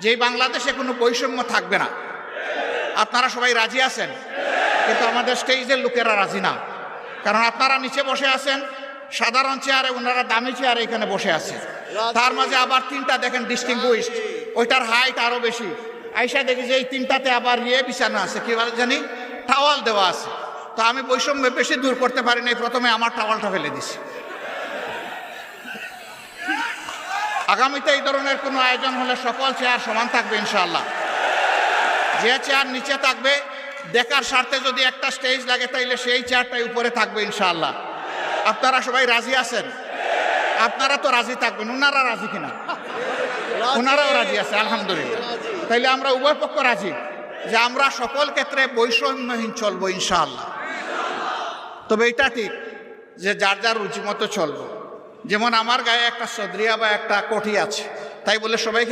যে বাংলাদেশে কোনো বৈষম্য থাকবে না। আপনারা সবাই রাজি আছেন? কিন্তু আমাদের স্টেজের লোকেরা রাজি না, কারণ আপনারা নিচে বসে আছেন সাধারণ চেয়ারে, ওনারা দামি চেয়ারে এখানে বসে আছে। তার মাঝে আবার তিনটা দেখেন ডিস্টিংগুইশড, ওইটার হাইট আরো বেশি। আইসা দেখি যে এই তিনটাতে আবার বিছানো আছে, কি বলে জানি, টাওয়াল দেওয়া আছে। তো আমি বৈষম্য বেশি দূর করতে পারি নাই, প্রথমে আমার টাওয়ালটা ফেলে দিছি। আগামীতে এই ধরনের কোনো আয়োজন হলে সকল চেয়ার সমান থাকবে ইনশাআল্লাহ। যে চেয়ার নিচে থাকবে দেখার স্বার্থে যদি একটা স্টেজ লাগে তাইলে সেই চেয়ারটাই উপরে থাকবে ইনশাআল্লাহ। আপনারা সবাই রাজি আছেন? আপনারা তো রাজি থাকবেন, ওনারা রাজি কিনা? ওনারাও রাজি আছে, আলহামদুলিল্লাহ। তাইলে আমরা উভয় পক্ষ রাজি যে আমরা সকল ক্ষেত্রে বৈষম্যহীন চলবো ইনশাআল্লাহ। তবে এটা ঠিক যে যার যার রুচি মতো চলবো। যেমন আমার গায়ে একটা সদরিয়া বা একটা কোটি আছে, তাই বলে সবাই